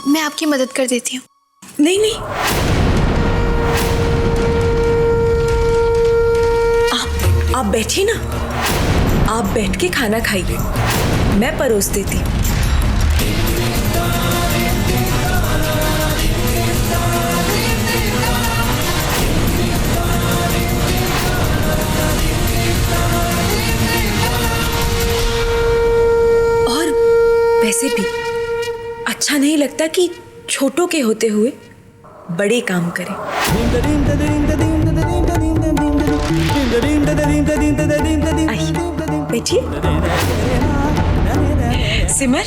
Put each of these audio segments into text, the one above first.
मैं आपकी मदद कर देती हूँ। नहीं नहीं, आप बैठिए ना, आप बैठ के खाना खाइए, मैं परोस देती हूँ। और वैसे भी अच्छा नहीं लगता कि छोटों के होते हुए बड़े काम करें। आइए बैठिए। सिमर,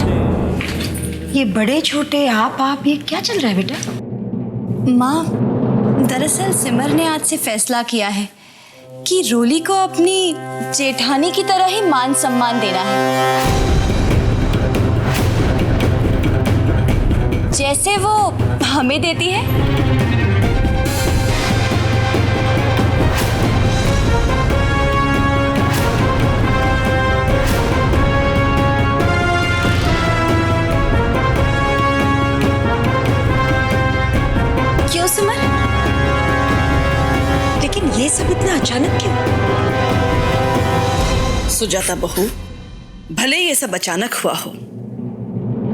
ये बड़े छोटे आप ये क्या चल रहा है बेटा? माँ, दरअसल सिमर ने आज से फैसला किया है कि रोली को अपनी जेठानी की तरह ही मान सम्मान देना है, जैसे वो हमें देती है। क्यों सिमर? लेकिन ये सब इतना अचानक क्यों? सुजाता बहू, भले ये सब अचानक हुआ हो,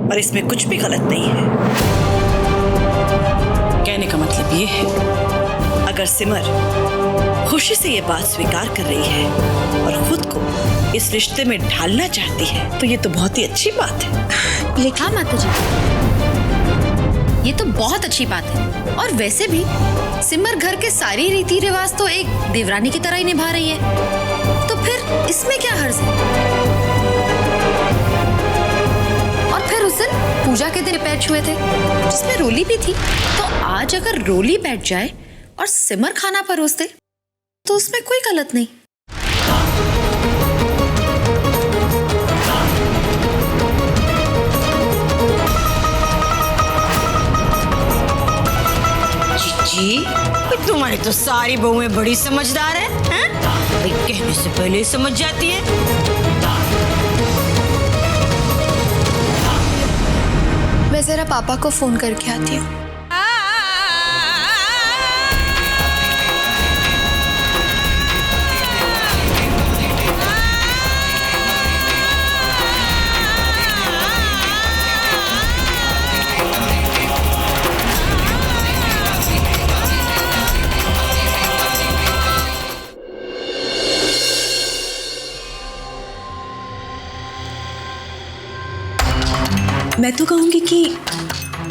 पर इसमें कुछ भी गलत नहीं है। कहने का मतलब ये है, अगर सिमर खुशी से ये बात स्वीकार कर रही है और खुद को इस रिश्ते में ढालना चाहती है, तो ये तो बहुत ही अच्छी बात है। लेकिन हाँ माता जी, ये तो बहुत अच्छी बात है। और वैसे भी सिमर घर के सारी रीति रिवाज तो एक देवरानी की तरह ही निभा रही है, तो फिर इसमें क्या हर्ज है? और फिर उस दिन पूजा के दिन पैर छुए थे जिसमें रोली भी थी, तो आज अगर रोली बैठ जाए और सिमर खाना परोस दे तो उसमें कोई गलत नहीं। जी, तुम्हारी तो सारी बहुएं बड़ी समझदार हैं? भाई कहने से पहले ही समझ जाती है। मैं जरा पापा को फोन करके आती हूँ। मैं तो कहूंगी कि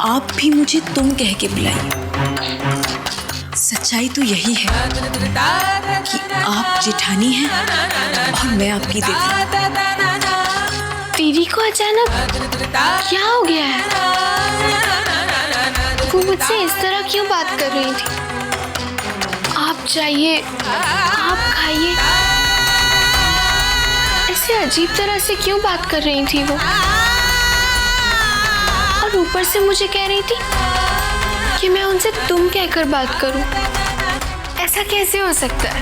आप भी मुझे तुम कह के बुलाइए। सच्चाई तो यही है कि आप जेठानी हैं और मैं आपकी देवरानी। दीदी को अचानक क्या हो गया है? वो मुझसे इस तरह क्यों बात कर रही थी? आप जाइए, आप खाइए। ऐसे अजीब तरह से क्यों बात कर रही थी वो? और ऊपर से मुझे कह रही थी कि मैं उनसे तुम कहकर बात करूं। ऐसा कैसे हो सकता है?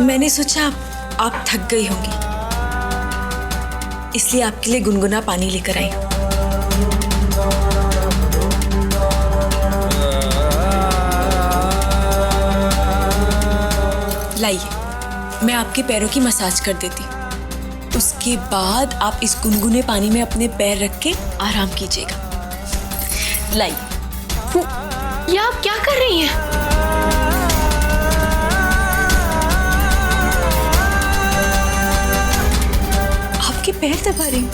मैंने सोचा आप थक गई होंगी, इसलिए आपके लिए गुनगुना पानी लेकर आई। लाइए, मैं आपके पैरों की मसाज कर देती हूँ। उसके बाद आप इस गुनगुने पानी में अपने पैर रख के आराम कीजिएगा। लाइए। ये आप क्या कर रही हैं? आपके पैर दबा रही हूं।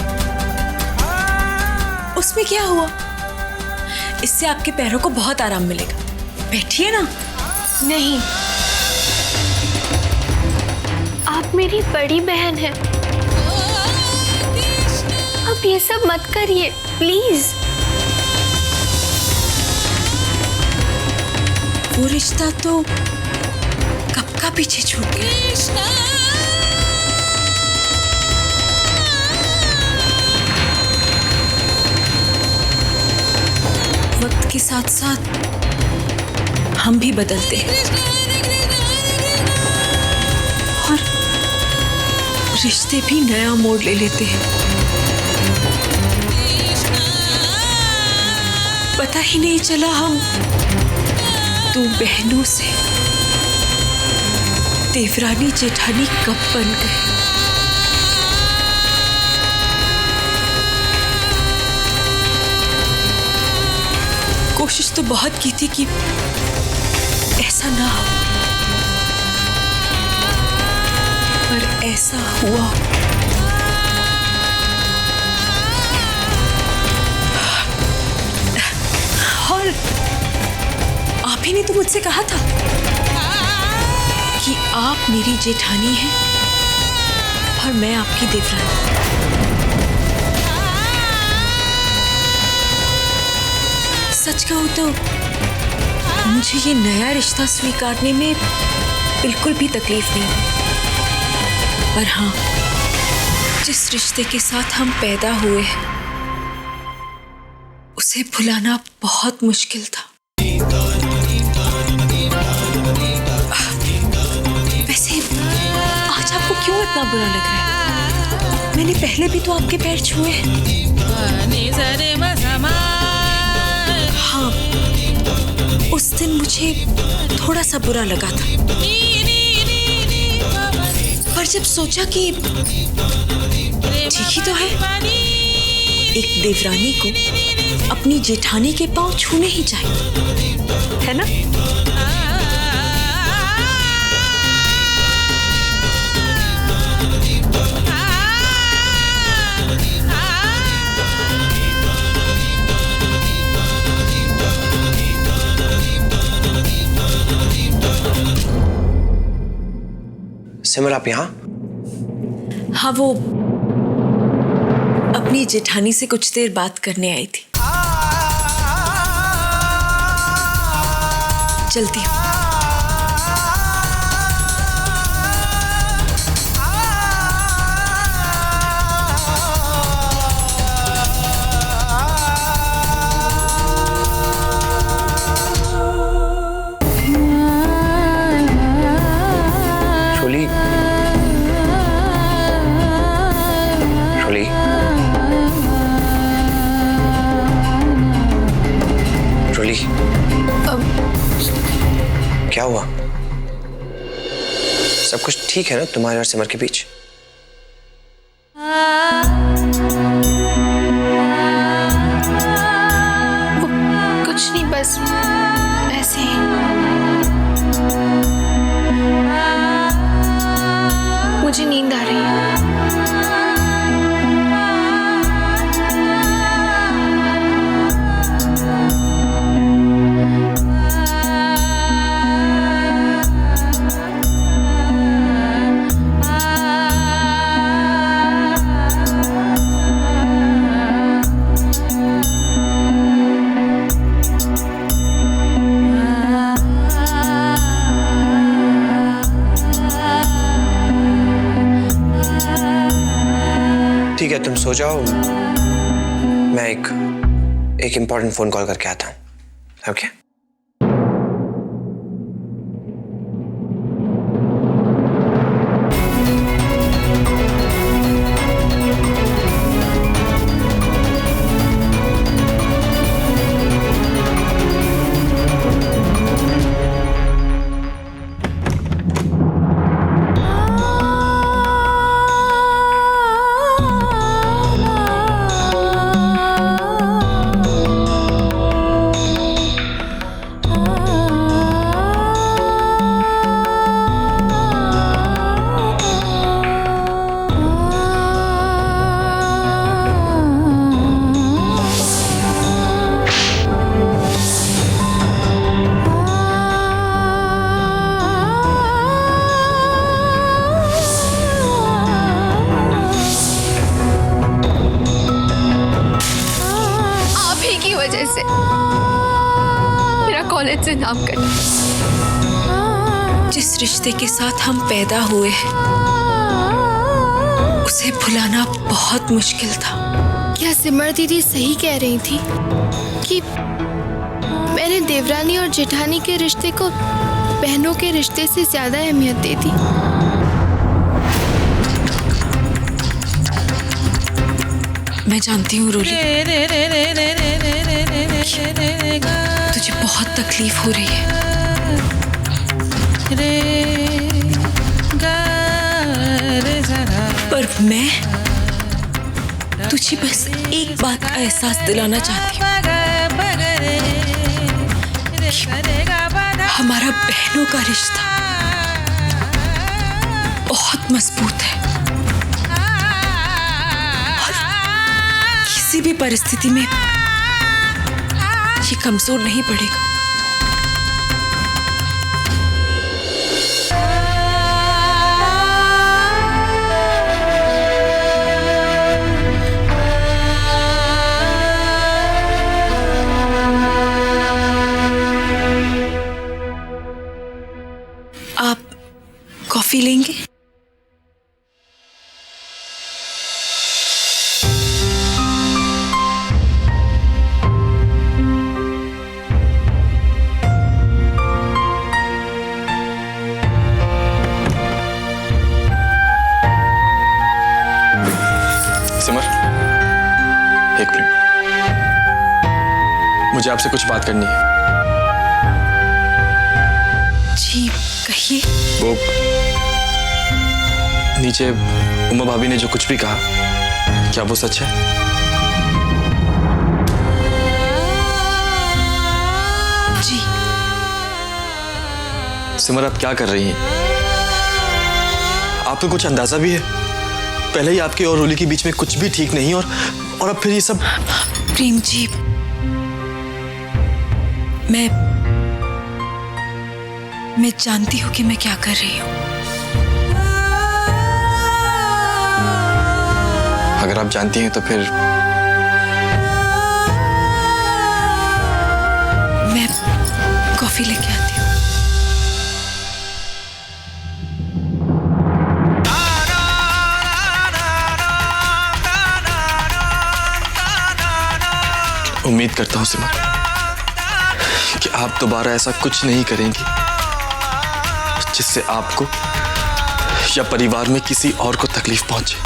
उसमें क्या हुआ? इससे आपके पैरों को बहुत आराम मिलेगा। बैठिए ना। नहीं, आप मेरी बड़ी बहन हैं। अब ये सब मत करिए प्लीज। वो रिश्ता तो कब का पीछे छूट गया। के साथ साथ हम भी बदलते हैं और रिश्ते भी नया मोड़ ले लेते हैं। पता ही नहीं चला हम दो बहनों से देवरानी जेठानी कब बन गए। कोशिश तो बहुत की थी कि ऐसा ना हो, पर ऐसा हुआ। और आप ही ने तो मुझसे कहा था कि आप मेरी जेठानी हैं और मैं आपकी देवरानी। सच कहूं तो मुझे ये नया रिश्ता स्वीकारने में बिल्कुल भी तकलीफ नहीं, पर हाँ, जिस रिश्ते के साथ हम पैदा हुए हैं उसे भुलाना बहुत मुश्किल था। वैसे आज आपको क्यों इतना बुरा लग रहा है? मैंने पहले भी तो आपके पैर छुए हैं। हाँ, उस दिन मुझे थोड़ा सा बुरा लगा था, पर जब सोचा कि ठीक ही तो है, एक देवरानी को अपनी जेठानी के पांव छूने ही चाहिए, है ना? सिमर, आप यहाँ? हाँ, वो अपनी जेठानी से कुछ देर बात करने आई थी। चलती हूँ। क्या हुआ? सब कुछ ठीक है ना तुम्हारे और सिमर के बीच? वो कुछ नहीं, बस ऐसे ही। मुझे नींद आ रही है। ठीक है, तुम सो जाओ, मैं एक इम्पोर्टेंट फोन कॉल करके आता हूँ। ओके? वजह से मेरा कॉलेज से नाम कटा। जिस रिश्ते के साथ हम पैदा हुए हैं उसे भुलाना बहुत मुश्किल था। क्या सिमर दीदी सही कह रही थी कि मैंने देवरानी और जेठानी के रिश्ते को बहनों के रिश्ते से ज्यादा अहमियत दे दी। मैं जानती हूँ रोली, तुझे बहुत तकलीफ हो रही है, पर मैं तुझे बस एक बात का एहसास दिलाना चाहती हूँ कि हमारा बहनों का रिश्ता बहुत मजबूत है और किसी भी परिस्थिति में ये कमजोर नहीं पड़ेगा। आप कॉफी लेंगे? सिमर, एक मिनट, मुझे आपसे कुछ बात करनी है। जी कहिए। वो नीचे उमा भाभी ने जो कुछ भी कहा, क्या वो सच है? जी। सिमर, आप क्या कर रही हैं? आपको कुछ अंदाजा भी है? पहले ही आपके और रोली के बीच में कुछ भी ठीक नहीं, और अब फिर ये सब। प्रेम जी, मैं जानती हूँ कि मैं क्या कर रही हूँ। अगर आप जानती हैं तो फिर मैं कॉफी लेके आती हूँ। उम्मीद करता हूँ सिमर कि आप दोबारा ऐसा कुछ नहीं करेंगी जिससे आपको या परिवार में किसी और को तकलीफ पहुंचे।